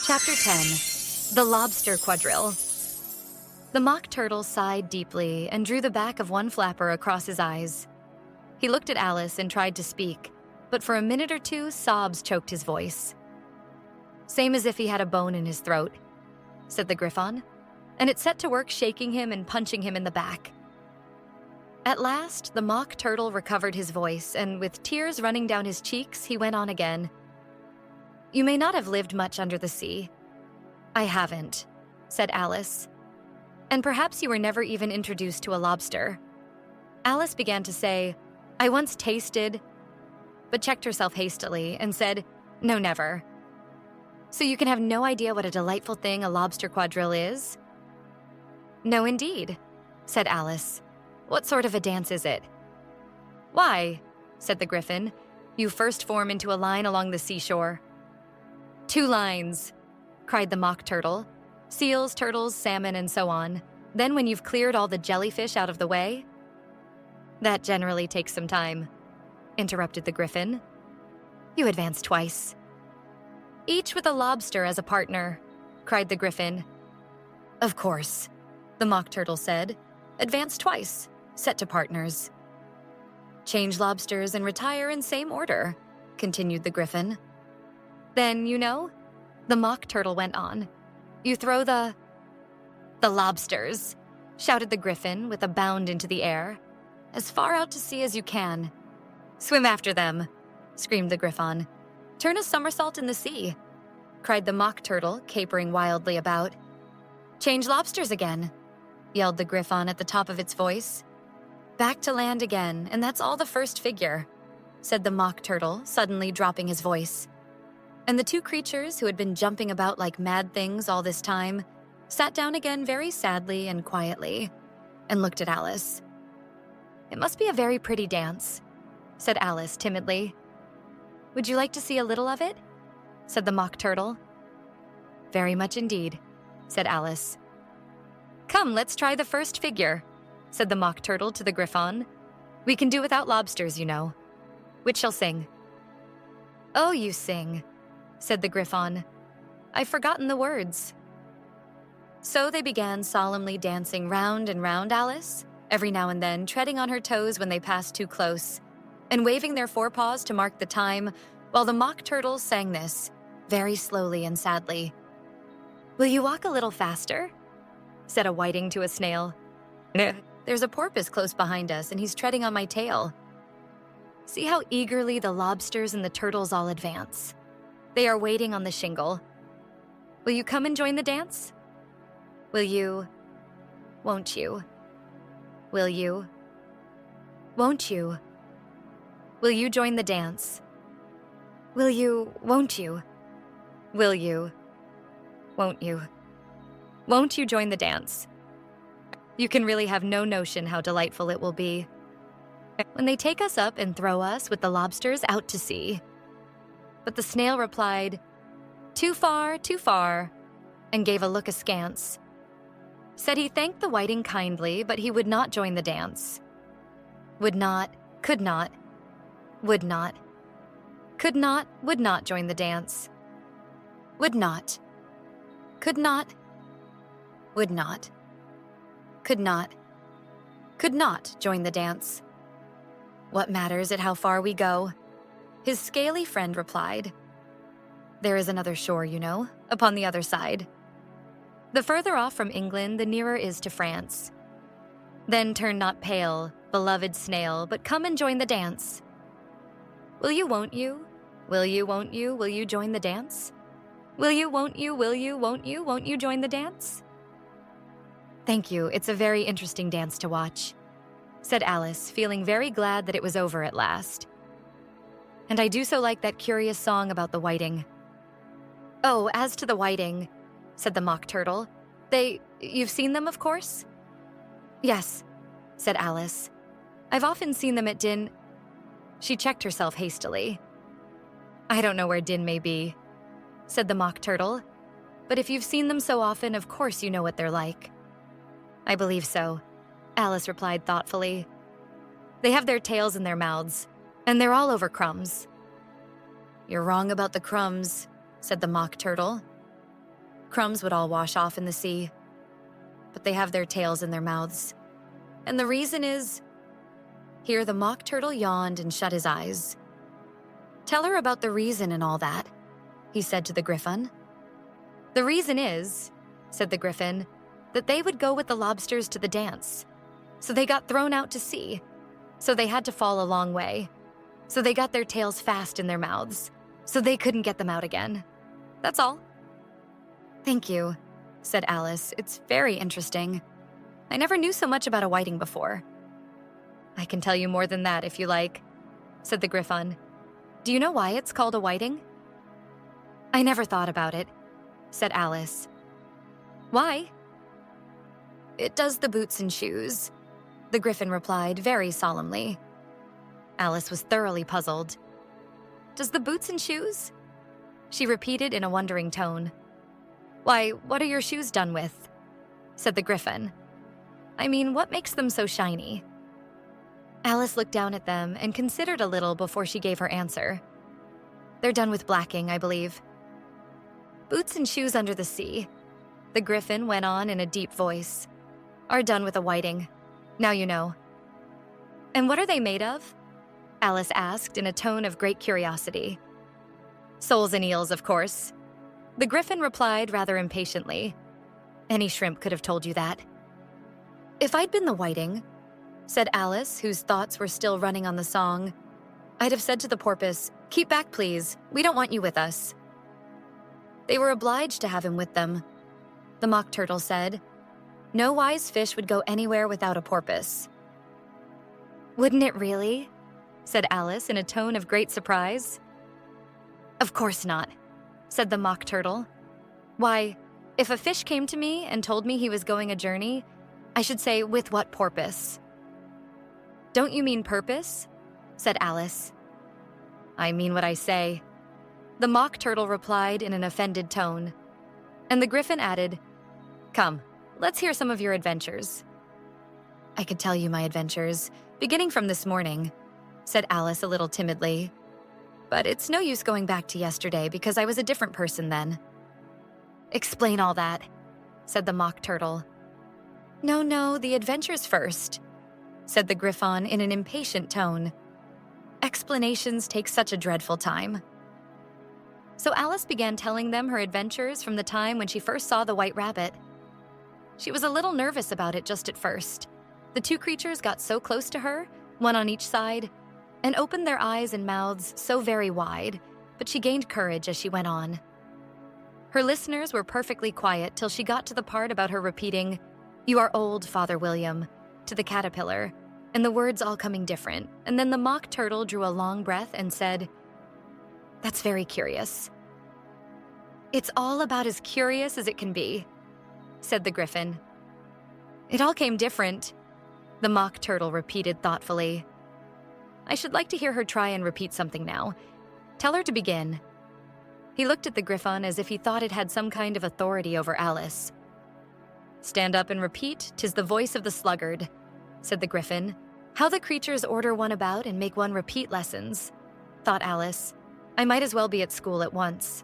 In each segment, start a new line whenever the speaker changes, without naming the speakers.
Chapter 10. The Lobster Quadrille. The Mock Turtle sighed deeply and drew the back of one flapper across his eyes. He looked at Alice and tried to speak, but for a minute or two, sobs choked his voice. "Same as if he had a bone in his throat," said the Griffon, and it set to work shaking him and punching him in the back. At last, the Mock Turtle recovered his voice, and with tears running down his cheeks, he went on again. "You may not have lived much under the sea." "I haven't," said Alice. "And perhaps you were never even introduced to a lobster." Alice began to say, "I once tasted," but checked herself hastily and said, "No, never." "So you can have no idea what a delightful thing a lobster quadrille is?" "No, indeed," said Alice. "What sort of a dance is it?" "Why," said the Griffin, "you first form into a line along the seashore." "Two lines," cried the Mock Turtle. "Seals, turtles, salmon, and so on. Then when you've cleared all the jellyfish out of the way—" "That generally takes some time," interrupted the Griffin. "You advance twice." "Each with a lobster as a partner," cried the Griffin. "Of course," the Mock Turtle said. "Advance twice, set to partners." "Change lobsters and retire in same order," continued the Griffin. "Then, you know," the Mock Turtle went on, "you throw the lobsters," shouted the Griffin with a bound into the air, "as far out to sea as you can." "Swim after them," screamed the Griffon. "Turn a somersault in the sea," cried the Mock Turtle, capering wildly about. "Change lobsters again," yelled the Griffon at the top of its voice. "Back to land again, and that's all the first figure," said the Mock Turtle, suddenly dropping his voice. And the two creatures, who had been jumping about like mad things all this time, sat down again very sadly and quietly, and looked at Alice. "It must be a very pretty dance," said Alice timidly. "Would you like to see a little of it?" said the Mock Turtle. "Very much indeed," said Alice. "Come, let's try the first figure," said the Mock Turtle to the Griffon. "We can do without lobsters, you know. Which shall sing?" "Oh, you sing," said the Griffon. "I've forgotten the words." So they began solemnly dancing round and round Alice, every now and then treading on her toes when they passed too close, and waving their forepaws to mark the time, while the Mock Turtle sang this, very slowly and sadly. "Will you walk a little faster?" said a whiting to a snail. "There's a porpoise close behind us, and he's treading on my tail. See how eagerly the lobsters and the turtles all advance. They are waiting on the shingle. Will you come and join the dance? Will you? Won't you? Will you? Won't you? Will you join the dance? Will you? Won't you? Will you? Won't you? Won't you join the dance? You can really have no notion how delightful it will be when they take us up and throw us with the lobsters out to sea." But the snail replied, too far," and gave a look askance. Said he thanked the whiting kindly, but he would not join the dance. Would not, could not, would not, could not, would not join the dance. Would not, could not, would not, could not join the dance. "What matters it how far we go?" his scaly friend replied. "There is another shore, you know, upon the other side. The further off from England, the nearer is to France. Then turn not pale, beloved snail, but come and join the dance. Will you, won't you? Will you, won't you? Will you join the dance? Will you, won't you? Will you, won't you? Won't you join the dance?" "Thank you, it's a very interesting dance to watch," said Alice, feeling very glad that it was over at last. "And I do so like that curious song about the whiting." "Oh, as to the whiting," said the Mock Turtle, you've seen them, of course?" "Yes," said Alice. "I've often seen them at Din—" She checked herself hastily. "I don't know where Din may be," said the Mock Turtle, "but if you've seen them so often, of course you know what they're like." "I believe so," Alice replied thoughtfully. "They have their tails in their mouths, and they're all over crumbs." "You're wrong about the crumbs," said the Mock Turtle. Crumbs would all wash off in the sea. But they have their tails in their mouths. And the reason is... Here the Mock Turtle yawned and shut his eyes. "Tell her about the reason and all that," he said to the Griffin. "The reason is," said the Griffin, "that they would go with the lobsters to the dance. So they got thrown out to sea. So they had to fall a long way. So they got their tails fast in their mouths. So they couldn't get them out again. That's all." "Thank you," said Alice. "It's very interesting. I never knew so much about a whiting before." "I can tell you more than that if you like," said the Griffin. "Do you know why it's called a whiting?" "I never thought about it," said Alice. "Why?" "It does the boots and shoes," the Griffin replied very solemnly. Alice was thoroughly puzzled. "Does the boots and shoes?" she repeated in a wondering tone. "Why, what are your shoes done with?" said the Griffin. "I mean, what makes them so shiny?" Alice looked down at them and considered a little before she gave her answer. "They're done with blacking, I believe." "Boots and shoes under the sea," the Griffin went on in a deep voice, "are done with a whiting. Now you know." "And what are they made of?" Alice asked in a tone of great curiosity. "Soles and eels, of course," the Griffin replied rather impatiently. "Any shrimp could have told you that." "If I'd been the whiting," said Alice, whose thoughts were still running on the song, "I'd have said to the porpoise, 'Keep back, please. We don't want you with us.'" "They were obliged to have him with them," the Mock Turtle said. "No wise fish would go anywhere without a porpoise." "Wouldn't it really?" said Alice in a tone of great surprise. "Of course not," said the Mock Turtle. "Why, if a fish came to me and told me he was going a journey, I should say, 'With what porpoise?'" "Don't you mean purpose?" said Alice. "I mean what I say," the Mock Turtle replied in an offended tone. And the Griffin added, "Come, let's hear some of your adventures." "I could tell you my adventures, beginning from this morning," said Alice a little timidly. "But it's no use going back to yesterday because I was a different person then." "Explain all that," said the Mock Turtle. No, the adventures first," said the Griffin in an impatient tone. "Explanations take such a dreadful time." So Alice began telling them her adventures from the time when she first saw the White Rabbit. She was a little nervous about it just at first. The two creatures got so close to her, one on each side, and opened their eyes and mouths so very wide, but she gained courage as she went on. Her listeners were perfectly quiet till she got to the part about her repeating, "You are old, Father William," to the caterpillar, and the words all coming different, and then the Mock Turtle drew a long breath and said, "That's very curious." "It's all about as curious as it can be," said the Griffin. "It all came different," the Mock Turtle repeated thoughtfully. "I should like to hear her try and repeat something now. Tell her to begin." He looked at the Griffin as if he thought it had some kind of authority over Alice. "Stand up and repeat, 'tis the voice of the sluggard," said the Griffin. "How the creatures order one about and make one repeat lessons," thought Alice. "I might as well be at school at once."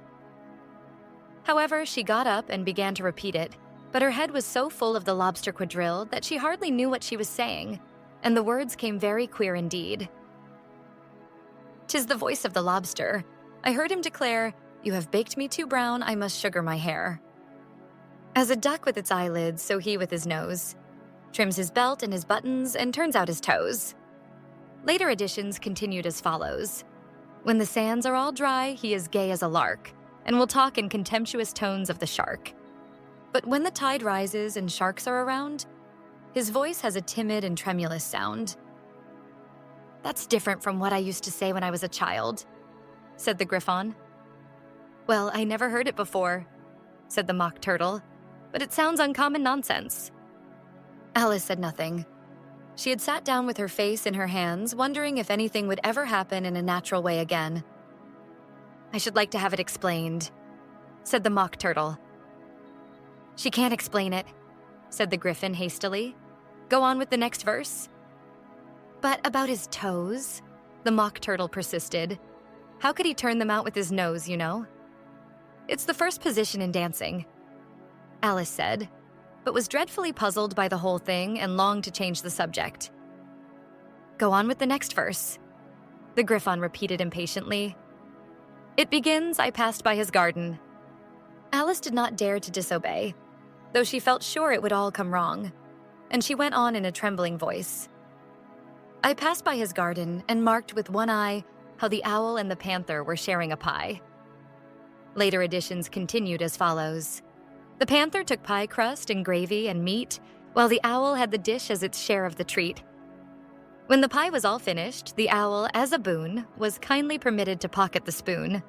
However, she got up and began to repeat it, but her head was so full of the Lobster Quadrille that she hardly knew what she was saying, and the words came very queer indeed. "'Tis the voice of the lobster. I heard him declare, 'You have baked me too brown, I must sugar my hair.' As a duck with its eyelids, so he with his nose. Trims his belt and his buttons and turns out his toes." Later editions continued as follows. "When the sands are all dry, he is gay as a lark, and will talk in contemptuous tones of the shark. But when the tide rises and sharks are around, his voice has a timid and tremulous sound." "That's different from what I used to say when I was a child," said the Griffin. "Well, I never heard it before," said the Mock Turtle, "but it sounds uncommon nonsense." Alice said nothing. She had sat down with her face in her hands, wondering if anything would ever happen in a natural way again. "I should like to have it explained," said the Mock Turtle. "She can't explain it," said the Griffin hastily. "Go on with the next verse." "But about his toes," the Mock Turtle persisted. "How could he turn them out with his nose, you know? It's the first position in dancing. Alice said, but was dreadfully puzzled by the whole thing and longed to change the subject. Go on with the next verse, the Griffon repeated impatiently. It begins, I passed by his garden. Alice did not dare to disobey, though she felt sure it would all come wrong, and she went on in a trembling voice. I passed by his garden and marked with one eye how the owl and the panther were sharing a pie. Later editions continued as follows. The panther took pie crust and gravy and meat, while the owl had the dish as its share of the treat. When the pie was all finished, the owl, as a boon, was kindly permitted to pocket the spoon,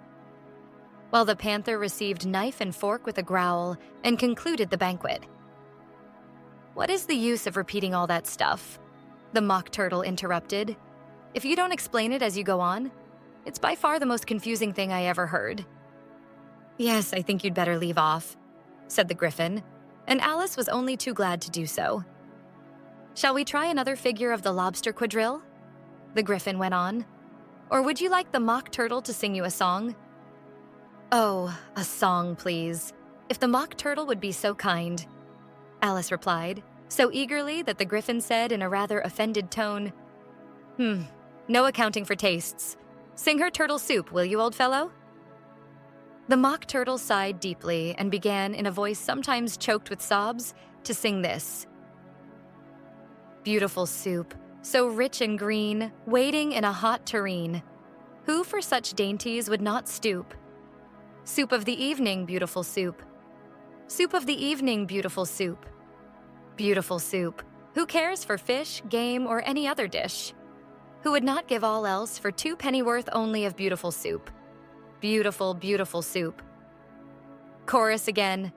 while the panther received knife and fork with a growl and concluded the banquet. What is the use of repeating all that stuff? The Mock Turtle interrupted. If you don't explain it as you go on, it's by far the most confusing thing I ever heard. Yes, I think you'd better leave off, said the Griffin, and Alice was only too glad to do so. Shall we try another figure of the Lobster Quadrille? The Griffin went on. Or would you like the Mock Turtle to sing you a song? Oh, a song, please. If the Mock Turtle would be so kind, Alice replied, so eagerly that the Griffin said in a rather offended tone, no accounting for tastes. Sing her turtle soup, will you, old fellow? The Mock Turtle sighed deeply and began, in a voice sometimes choked with sobs, to sing this. Beautiful soup, so rich and green, waiting in a hot tureen. Who for such dainties would not stoop? Soup of the evening, beautiful soup. Soup of the evening, beautiful soup. Beautiful soup. Who cares for fish, game, or any other dish? Who would not give all else for 2 pennyworth only of beautiful soup? Beautiful, beautiful soup. Chorus again,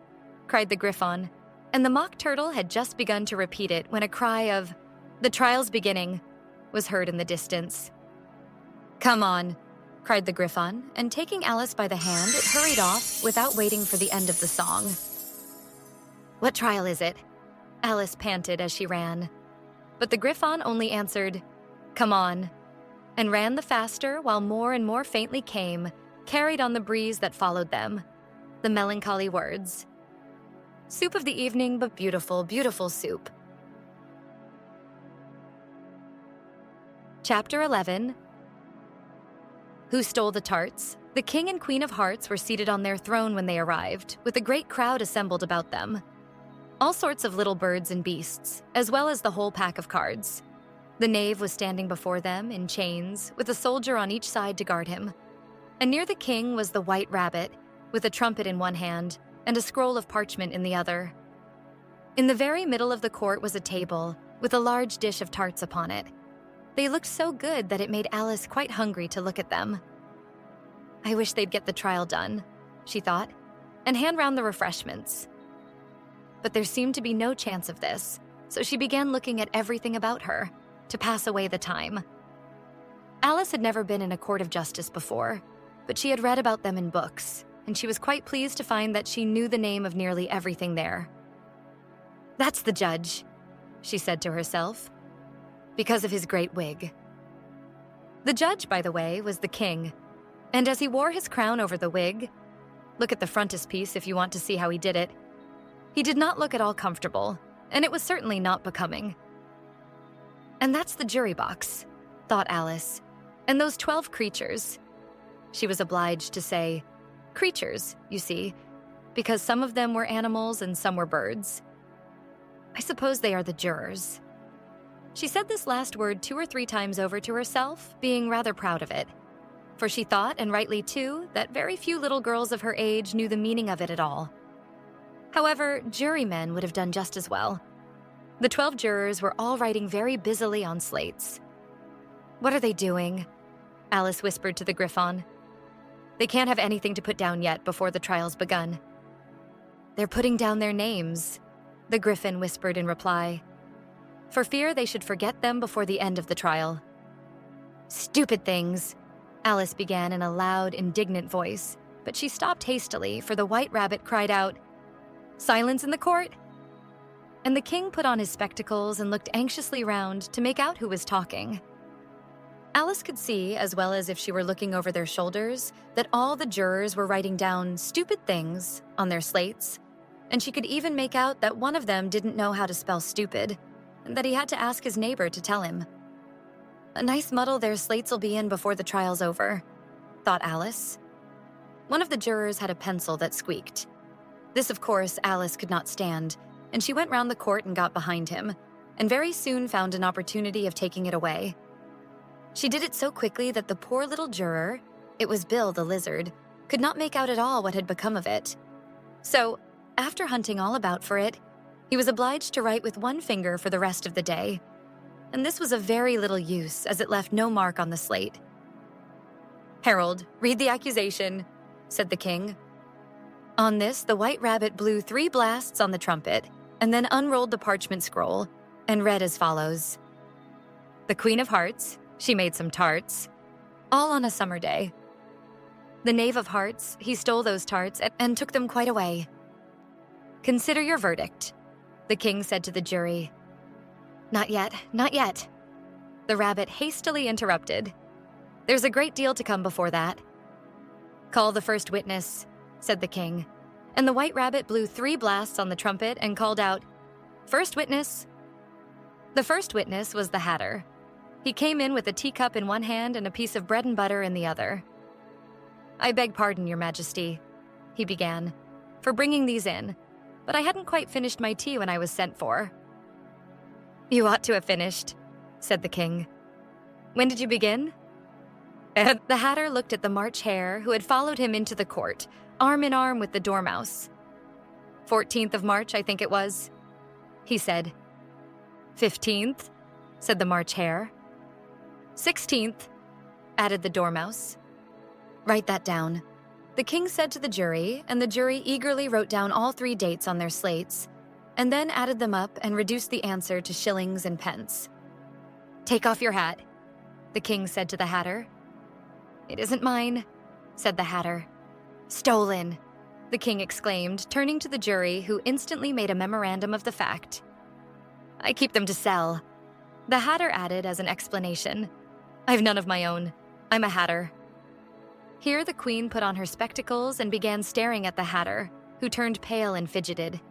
cried the Griffon, and the Mock Turtle had just begun to repeat it when a cry of, "The trial's beginning," was heard in the distance. Come on, cried the Griffon, and taking Alice by the hand, it hurried off without waiting for the end of the song. What trial is it? Alice panted as she ran. But the Griffon only answered, Come on, and ran the faster while more and more faintly came, carried on the breeze that followed them, the melancholy words. Soup of the evening, but beautiful, beautiful soup. Chapter 11. Who stole the tarts? The King and Queen of Hearts were seated on their throne when they arrived, with a great crowd assembled about them. All sorts of little birds and beasts, as well as the whole pack of cards. The knave was standing before them in chains, with a soldier on each side to guard him. And near the king was the white rabbit, with a trumpet in one hand and a scroll of parchment in the other. In the very middle of the court was a table, with a large dish of tarts upon it. They looked so good that it made Alice quite hungry to look at them. I wish they'd get the trial done, she thought, and hand round the refreshments. But there seemed to be no chance of this, so she began looking at everything about her, to pass away the time. Alice had never been in a court of justice before, but she had read about them in books, and she was quite pleased to find that she knew the name of nearly everything there. That's the judge, she said to herself, because of his great wig. The judge, by the way, was the king, and as he wore his crown over the wig, look at the frontispiece if you want to see how he did it, he did not look at all comfortable, and it was certainly not becoming. And that's the jury box, thought Alice, and those 12 creatures. She was obliged to say, creatures, you see, because some of them were animals and some were birds. I suppose they are the jurors. She said this last word 2 or 3 times over to herself, being rather proud of it. For she thought, and rightly too, that very few little girls of her age knew the meaning of it at all. However, jurymen would have done just as well. The 12 jurors were all writing very busily on slates. What are they doing? Alice whispered to the Griffon. They can't have anything to put down yet before the trial's begun. They're putting down their names, the Griffin whispered in reply, for fear they should forget them before the end of the trial. Stupid things, Alice began in a loud, indignant voice, but she stopped hastily, for the white rabbit cried out, Silence in the court! And the king put on his spectacles and looked anxiously round to make out who was talking. Alice could see, as well as if she were looking over their shoulders, that all the jurors were writing down stupid things on their slates, and she could even make out that one of them didn't know how to spell stupid, and that he had to ask his neighbor to tell him. A nice muddle their slates'll be in before the trial's over, thought Alice. One of the jurors had a pencil that squeaked. This, of course, Alice could not stand, and she went round the court and got behind him, and very soon found an opportunity of taking it away. She did it so quickly that the poor little juror, it was Bill the lizard, could not make out at all what had become of it. So, after hunting all about for it, he was obliged to write with one finger for the rest of the day. And this was of very little use, as it left no mark on the slate. "Harold, read the accusation," said the king. On this, the White Rabbit blew 3 blasts on the trumpet, and then unrolled the parchment scroll, and read as follows. "The Queen of Hearts, she made some tarts, all on a summer day. The Knave of Hearts, he stole those tarts and took them quite away. Consider your verdict," the king said to the jury. "Not yet, not yet," the rabbit hastily interrupted. "There's a great deal to come before that." "Call the first witness," said the king, and the White Rabbit blew 3 blasts on the trumpet and called out, "First witness." The first witness was the Hatter. He came in with a teacup in one hand and a piece of bread and butter in the other. "I beg pardon, Your Majesty," he began, "for bringing these in, but I hadn't quite finished my tea when I was sent for." "You ought to have finished," said the king. "When did you begin?" The Hatter looked at the March Hare, who had followed him into the court, arm in arm with the Dormouse. 14th of March, I think it was," he said. 15th, said the March Hare. 16th, added the Dormouse. "Write that down," the king said to the jury, and the jury eagerly wrote down all 3 dates on their slates, and then added them up and reduced the answer to shillings and pence. "Take off your hat," the king said to the Hatter. "It isn't mine," said the Hatter. "Stolen," the king exclaimed, turning to the jury, who instantly made a memorandum of the fact. "I keep them to sell," the Hatter added as an explanation. "I've none of my own. I'm a Hatter." Here the queen put on her spectacles and began staring at the Hatter, who turned pale and fidgeted.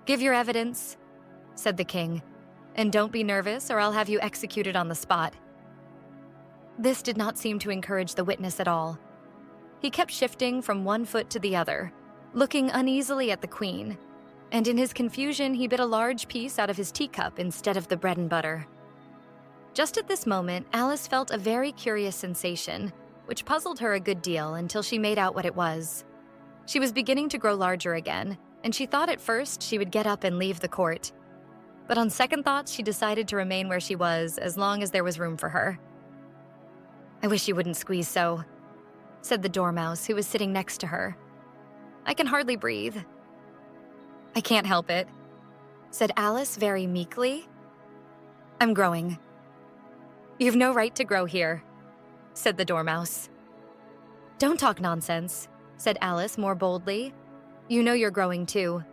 "Give your evidence," said the king, "and don't be nervous or I'll have you executed on the spot." This did not seem to encourage the witness at all. He kept shifting from one foot to the other, looking uneasily at the queen, and in his confusion he bit a large piece out of his teacup instead of the bread and butter. Just at this moment, Alice felt a very curious sensation, which puzzled her a good deal until she made out what it was. She was beginning to grow larger again, and she thought at first she would get up and leave the court. But on second thoughts, she decided to remain where she was as long as there was room for her. "I wish you wouldn't squeeze so," said the Dormouse, who was sitting next to her. "I can hardly breathe." "I can't help it," said Alice very meekly. "I'm growing." "You've no right to grow here," said the Dormouse. "Don't talk nonsense," said Alice more boldly. "You know you're growing too."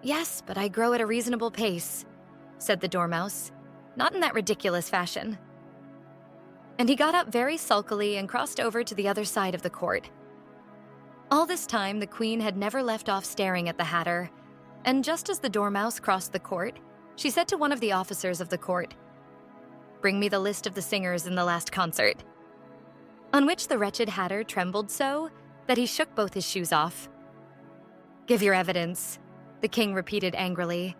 "Yes, but I grow at a reasonable pace," said the Dormouse, "not in that ridiculous fashion." And he got up very sulkily and crossed over to the other side of the court. All this time, the queen had never left off staring at the Hatter, and just as the Dormouse crossed the court, she said to one of the officers of the court, "Bring me the list of the singers in the last concert." On which the wretched Hatter trembled so that he shook both his shoes off. "Give your evidence," the king repeated angrily,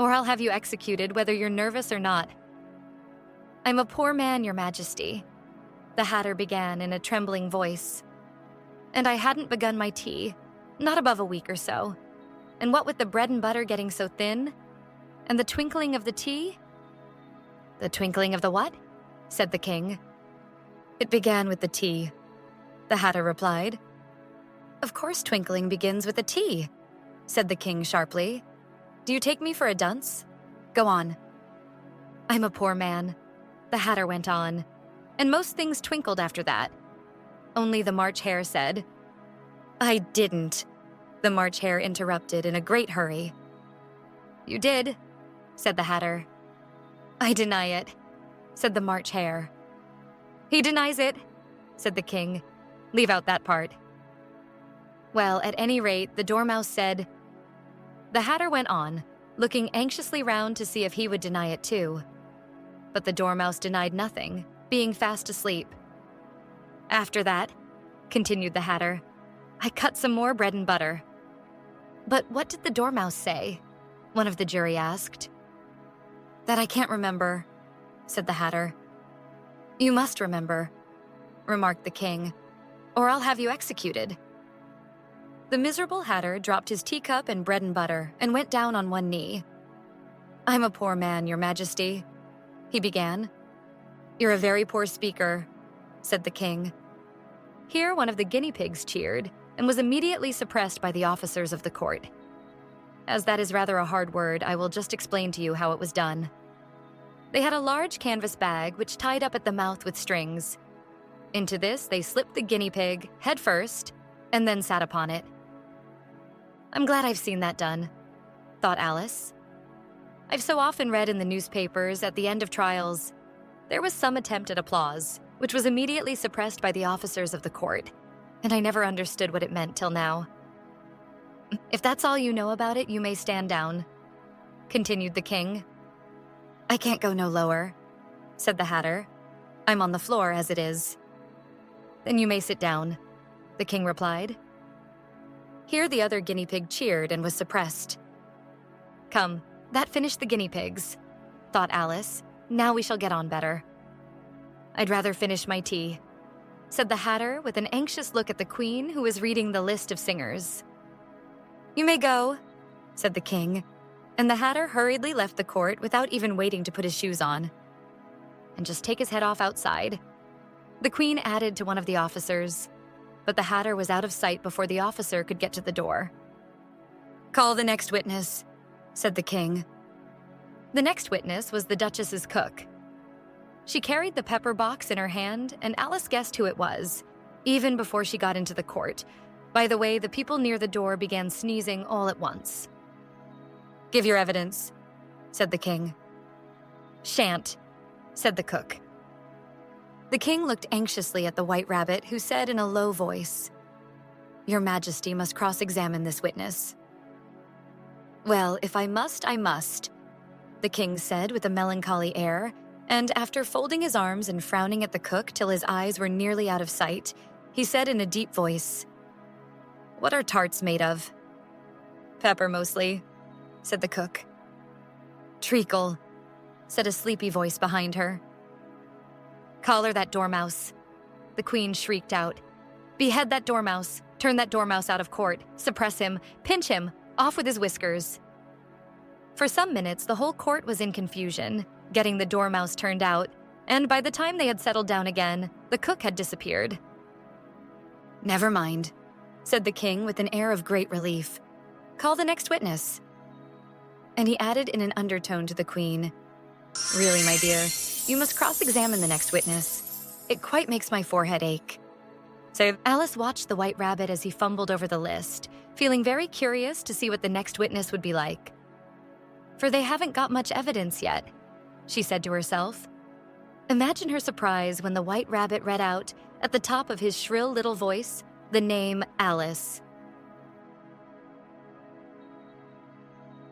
"or I'll have you executed whether you're nervous or not." "I'm a poor man, Your Majesty," the Hatter began in a trembling voice. "And I hadn't begun my tea, not above a week or so. And what with the bread and butter getting so thin, and the twinkling of the tea—" "The twinkling of the what?" said the king. "It began with the tea," the Hatter replied. "Of course twinkling begins with the tea," said the king sharply. "Do you take me for a dunce? Go on." "I'm a poor man," the Hatter went on, "and most things twinkled after that. Only the March Hare said—" "I didn't," the March Hare interrupted in a great hurry. "You did," said the Hatter. "I deny it," said the March Hare. "He denies it," said the king. "Leave out that part." Well, at any rate, the Dormouse said. The Hatter went on, looking anxiously round to see if he would deny it too. But the Dormouse denied nothing, being fast asleep. After that, continued the Hatter, I cut some more bread and butter. But what did the Dormouse say? One of the jury asked. That I can't remember, said the Hatter. You must remember, remarked the king, or I'll have you executed. The miserable Hatter dropped his teacup and bread and butter and went down on one knee. I'm a poor man, your majesty, he began. You're a very poor speaker, said the king. Here one of the guinea pigs cheered and was immediately suppressed by the officers of the court. As that is rather a hard word, I will just explain to you how it was done. They had a large canvas bag which tied up at the mouth with strings. Into this they slipped the guinea pig, head first, and then sat upon it. I'm glad I've seen that done, thought Alice. I've so often read in the newspapers at the end of trials, there was some attempt at applause, which was immediately suppressed by the officers of the court, and I never understood what it meant till now. If that's all you know about it, you may stand down, continued the king. I can't go no lower, said the Hatter. I'm on the floor as it is. Then you may sit down, the king replied. Here the other guinea pig cheered and was suppressed. Come, that finished the guinea pigs, thought Alice. Now we shall get on better. I'd rather finish my tea, said the Hatter with an anxious look at the queen who was reading the list of singers. You may go, said the king, and the Hatter hurriedly left the court without even waiting to put his shoes on. And just take his head off outside. The queen added to one of the officers, but the Hatter was out of sight before the officer could get to the door. Call the next witness, said the king. The next witness was the Duchess's cook. She carried the pepper box in her hand, and Alice guessed who it was, even before she got into the court. By the way, the people near the door began sneezing all at once. Give your evidence, said the king. Shan't, said the cook. The king looked anxiously at the White Rabbit, who said in a low voice, Your Majesty must cross-examine this witness. Well, if I must, I must, the king said with a melancholy air, and after folding his arms and frowning at the cook till his eyes were nearly out of sight, he said in a deep voice, What are tarts made of? Pepper, mostly, said the cook. Treacle, said a sleepy voice behind her. Collar that dormouse, the queen shrieked out. Behead that dormouse, turn that dormouse out of court, suppress him, pinch him, off with his whiskers. For some minutes, the whole court was in confusion, getting the dormouse turned out, and by the time they had settled down again, the cook had disappeared. Never mind, said the king with an air of great relief. Call the next witness. And he added in an undertone to the queen, Really, my dear, you must cross-examine the next witness. It quite makes my forehead ache. So Alice watched the White Rabbit as he fumbled over the list, feeling very curious to see what the next witness would be like. For they haven't got much evidence yet, she said to herself. Imagine her surprise when the White Rabbit read out, at the top of his shrill little voice, the name Alice.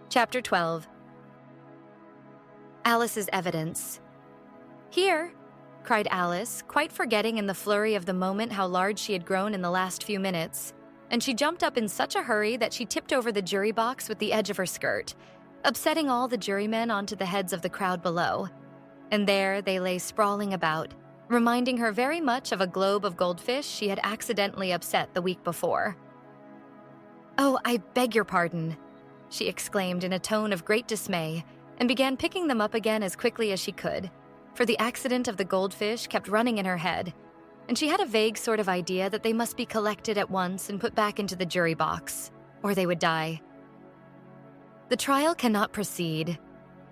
Chapter 12. Alice's evidence. Here, cried Alice, quite forgetting in the flurry of the moment how large she had grown in the last few minutes, and she jumped up in such a hurry that she tipped over the jury box with the edge of her skirt, upsetting all the jurymen onto the heads of the crowd below. And there they lay sprawling about, reminding her very much of a globe of goldfish she had accidentally upset the week before. Oh, I beg your pardon, she exclaimed in a tone of great dismay, and began picking them up again as quickly as she could, for the accident of the goldfish kept running in her head, and she had a vague sort of idea that they must be collected at once and put back into the jury box, or they would die. The trial cannot proceed,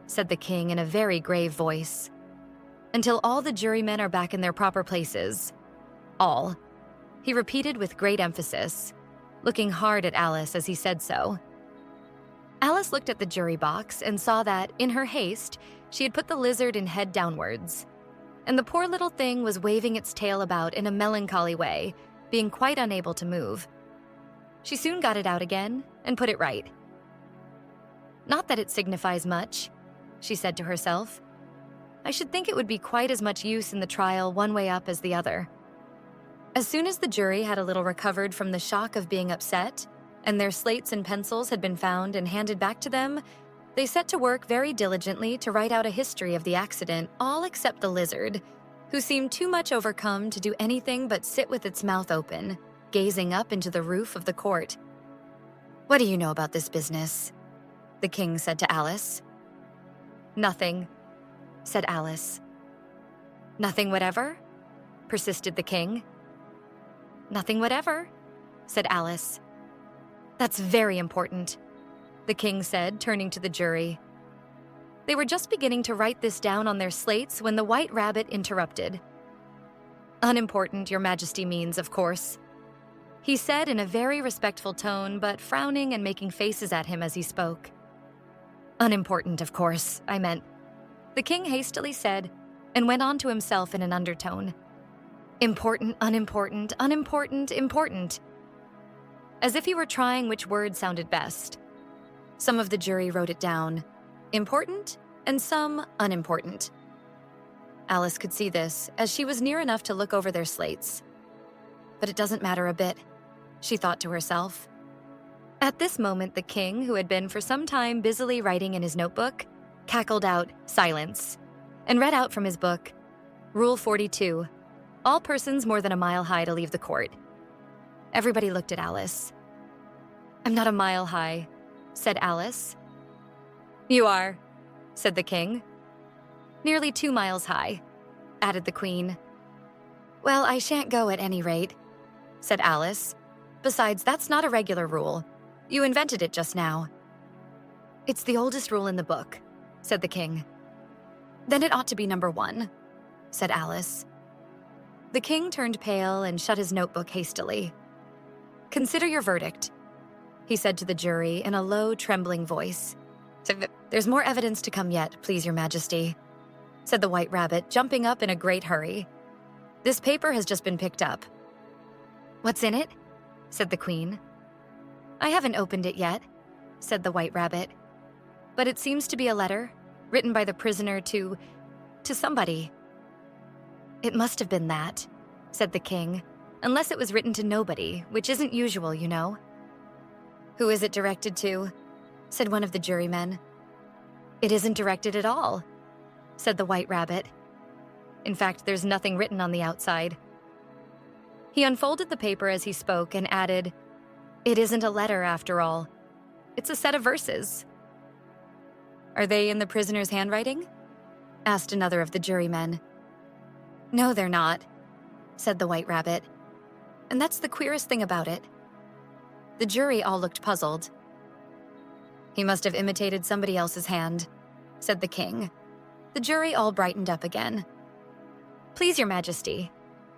said the king in a very grave voice, until all the jurymen are back in their proper places. All, he repeated with great emphasis, looking hard at Alice as he said so. Alice looked at the jury box and saw that, in her haste, she had put the lizard in head downwards, and the poor little thing was waving its tail about in a melancholy way, being quite unable to move. She soon got it out again and put it right. Not that it signifies much, she said to herself. I should think it would be quite as much use in the trial one way up as the other. As soon as the jury had a little recovered from the shock of being upset, and their slates and pencils had been found and handed back to them, they set to work very diligently to write out a history of the accident, all except the lizard, who seemed too much overcome to do anything but sit with its mouth open, gazing up into the roof of the court. What do you know about this business? The king said to Alice. Nothing, said Alice. Nothing whatever? Persisted the king. Nothing whatever, said Alice. That's very important, the king said, turning to the jury. They were just beginning to write this down on their slates when the White Rabbit interrupted. Unimportant, Your Majesty means, of course, he said in a very respectful tone, but frowning and making faces at him as he spoke. Unimportant, of course, I meant, the king hastily said, and went on to himself in an undertone. Important, unimportant, unimportant, important. As if he were trying which word sounded best. Some of the jury wrote it down, important, and some unimportant. Alice could see this, as she was near enough to look over their slates. But it doesn't matter a bit, she thought to herself. At this moment, the king, who had been for some time busily writing in his notebook, cackled out, "Silence," and read out from his book, Rule 42, all persons more than a mile high to leave the court. Everybody looked at Alice. I'm not a mile high, said Alice. You are, said the king. Nearly 2 miles high, added the queen. Well, I shan't go at any rate, said Alice. Besides, that's not a regular rule. You invented it just now. It's the oldest rule in the book, said the king. Then it ought to be number 1, said Alice. The king turned pale and shut his notebook hastily. Consider your verdict, he said to the jury in a low, trembling voice. There's more evidence to come yet, please, Your Majesty, said the White Rabbit, jumping up in a great hurry. This paper has just been picked up. What's in it? Said the queen. I haven't opened it yet, said the White Rabbit. But it seems to be a letter, written by the prisoner to somebody. It must have been that, said the king, unless it was written to nobody, which isn't usual, you know. Who is it directed to? Said one of the jurymen. It isn't directed at all, said the White Rabbit. In fact, there's nothing written on the outside. He unfolded the paper as he spoke and added, It isn't a letter after all. It's a set of verses. Are they in the prisoner's handwriting? Asked another of the jurymen. No, they're not, said the White Rabbit. And that's the queerest thing about it. The jury all looked puzzled. He must have imitated somebody else's hand, said the king. The jury all brightened up again. Please, Your Majesty,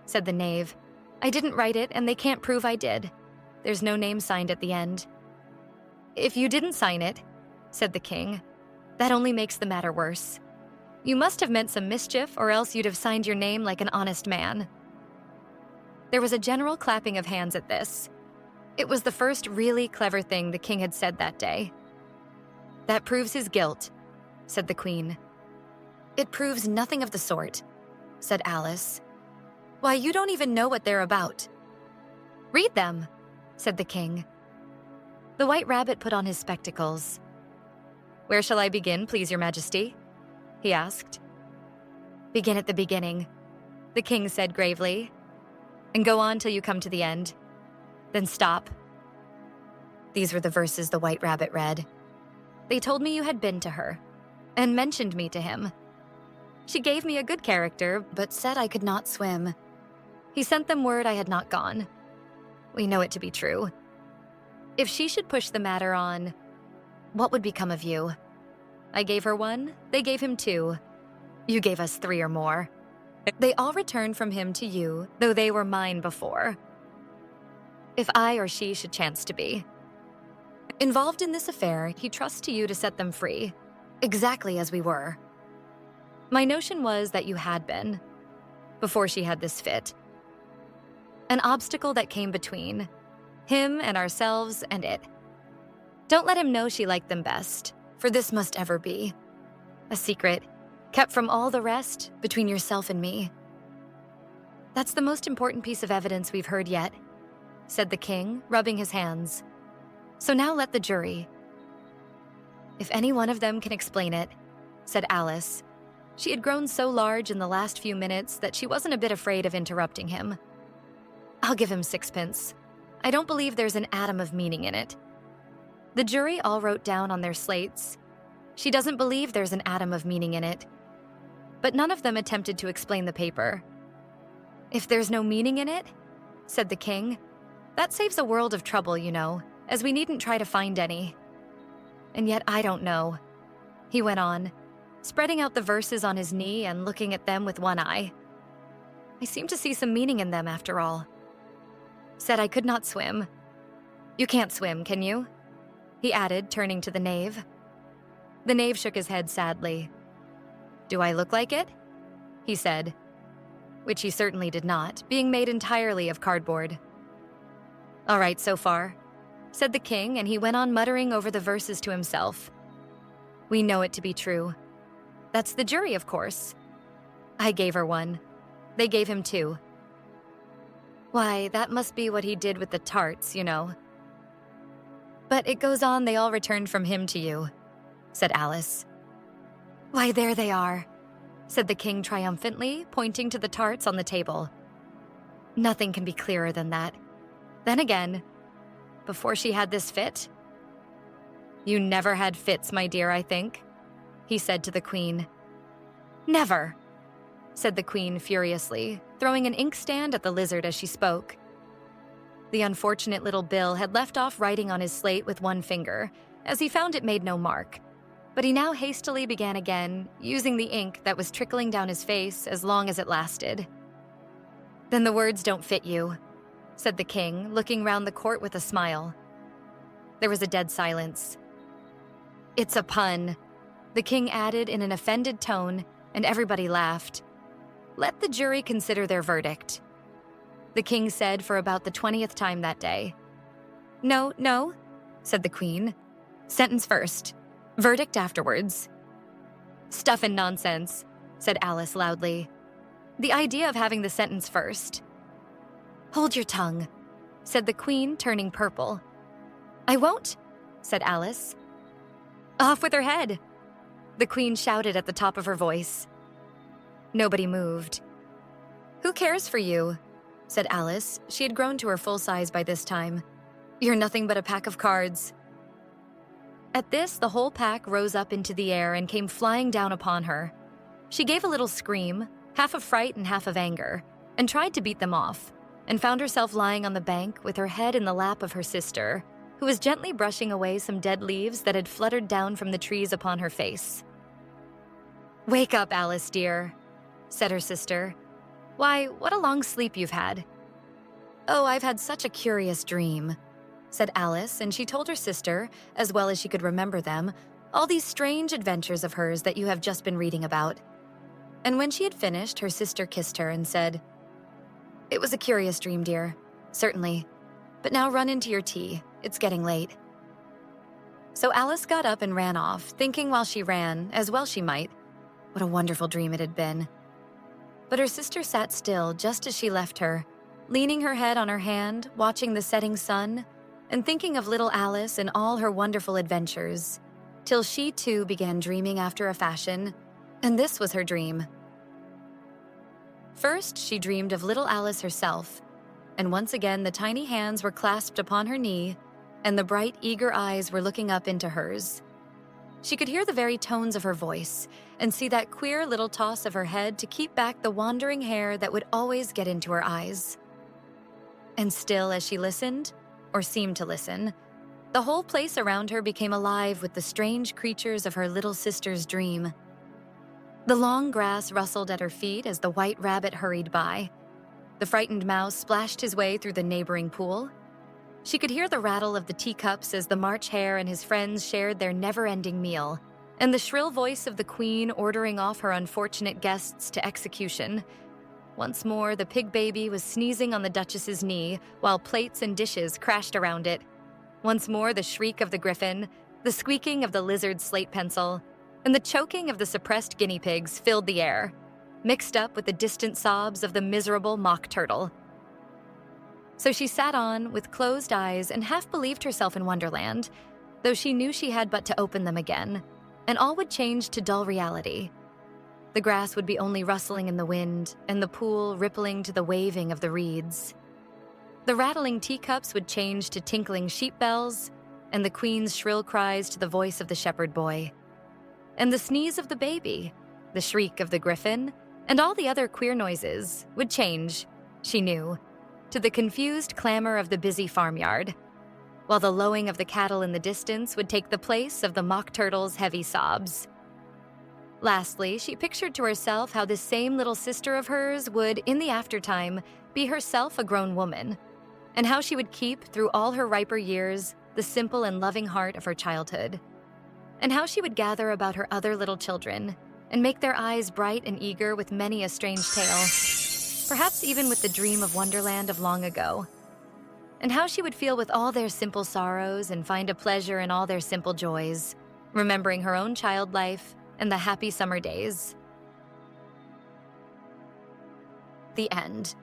said the knave. I didn't write it, and they can't prove I did. There's no name signed at the end. If you didn't sign it, said the king, that only makes the matter worse. You must have meant some mischief, or else you'd have signed your name like an honest man. There was a general clapping of hands at this. It was the first really clever thing the king had said that day. That proves his guilt, said the queen. It proves nothing of the sort, said Alice. Why, you don't even know what they're about. Read them, said the king. The White Rabbit put on his spectacles. Where shall I begin, please, Your Majesty? He asked. Begin at the beginning, the king said gravely, and go on till you come to the end. Then stop. These were the verses the White Rabbit read. They told me you had been to her, and mentioned me to him. She gave me a good character, but said I could not swim. He sent them word I had not gone. We know it to be true. If she should push the matter on, what would become of you? I gave her 1, they gave him 2. You gave us 3 or more. They all returned from him to you, though they were mine before. If I or she should chance to be involved in this affair, he trusts to you to set them free, exactly as we were. My notion was that you had been, before she had this fit. An obstacle that came between, Him and ourselves and it. Don't let him know she liked them best, for this must ever be a secret, kept from all the rest, between yourself and me. That's the most important piece of evidence we've heard yet, said the king, rubbing his hands. So now let the jury. If any one of them can explain it, said Alice. She had grown so large in the last few minutes that she wasn't a bit afraid of interrupting him. I'll give him 6 pence. I don't believe there's an atom of meaning in it. The jury all wrote down on their slates, she doesn't believe there's an atom of meaning in it. But none of them attempted to explain the paper. If there's no meaning in it, said the king, that saves a world of trouble, you know, as we needn't try to find any. And yet I don't know, he went on, spreading out the verses on his knee and looking at them with one eye. I seem to see some meaning in them after all. Said I could not swim. You can't swim, can you? He added, turning to the knave. The knave shook his head sadly. Do I look like it? He said, which he certainly did not, being made entirely of cardboard. All right so far, said the king, and he went on muttering over the verses to himself. We know it to be true. That's the jury, of course. I gave her 1. They gave him 2. Why, that must be what he did with the tarts, you know. But it goes on they all returned from him to you, said Alice. Why, there they are, said the king triumphantly, pointing to the tarts on the table. Nothing can be clearer than that. Then again, before she had this fit? You never had fits, my dear, I think, he said to the queen. Never, said the queen furiously, throwing an inkstand at the lizard as she spoke. The unfortunate little Bill had left off writing on his slate with 1 finger, as he found it made no mark. But he now hastily began again, using the ink that was trickling down his face as long as it lasted. Then the words don't fit you, said the king, looking round the court with a smile. There was a dead silence. It's a pun, the king added in an offended tone, and everybody laughed. Let the jury consider their verdict, the king said for about the 20th time that day. No, said the queen. Sentence first. Verdict afterwards. Stuff and nonsense, said Alice loudly. The idea of having the sentence first. Hold your tongue, said the queen, turning purple. I won't, said Alice. Off with her head, the queen shouted at the top of her voice. Nobody moved. Who cares for you, said Alice. She had grown to her full size by this time. You're nothing but a pack of cards. At this, the whole pack rose up into the air and came flying down upon her. She gave a little scream, half of fright and half of anger, and tried to beat them off, and found herself lying on the bank with her head in the lap of her sister, who was gently brushing away some dead leaves that had fluttered down from the trees upon her face. Wake up, Alice, dear, said her sister. Why, what a long sleep you've had. Oh, I've had such a curious dream, said Alice, and she told her sister, as well as she could remember them, all these strange adventures of hers that you have just been reading about. And when she had finished, her sister kissed her and said, It was a curious dream, dear, certainly. But now run into your tea. It's getting late. So Alice got up and ran off, thinking while she ran, as well she might, what a wonderful dream it had been. But her sister sat still just as she left her, leaning her head on her hand, watching the setting sun, and thinking of little Alice and all her wonderful adventures, till she too began dreaming after a fashion, and this was her dream. First, she dreamed of little Alice herself, and once again the tiny hands were clasped upon her knee, and the bright, eager eyes were looking up into hers. She could hear the very tones of her voice, and see that queer little toss of her head to keep back the wandering hair that would always get into her eyes. And still, as she listened, or seemed to listen, the whole place around her became alive with the strange creatures of her little sister's dream. The long grass rustled at her feet as the white rabbit hurried by. The frightened mouse splashed his way through the neighboring pool. She could hear the rattle of the teacups as the March Hare and his friends shared their never-ending meal, and the shrill voice of the queen ordering off her unfortunate guests to execution. Once more, the pig baby was sneezing on the Duchess's knee while plates and dishes crashed around it. Once more, the shriek of the griffin, the squeaking of the lizard's slate pencil, and the choking of the suppressed guinea pigs filled the air, mixed up with the distant sobs of the miserable mock turtle. So she sat on with closed eyes and half believed herself in Wonderland, though she knew she had but to open them again, and all would change to dull reality. The grass would be only rustling in the wind, and the pool rippling to the waving of the reeds. The rattling teacups would change to tinkling sheep bells, and the queen's shrill cries to the voice of the shepherd boy. And the sneeze of the baby, the shriek of the griffin, and all the other queer noises would change, she knew, to the confused clamor of the busy farmyard, while the lowing of the cattle in the distance would take the place of the mock turtle's heavy sobs. Lastly, she pictured to herself how this same little sister of hers would, in the aftertime, be herself a grown woman, and how she would keep, through all her riper years, the simple and loving heart of her childhood, and how she would gather about her other little children and make their eyes bright and eager with many a strange tale, perhaps even with the dream of Wonderland of long ago, and how she would feel with all their simple sorrows and find a pleasure in all their simple joys, remembering her own child life and the happy summer days. The end.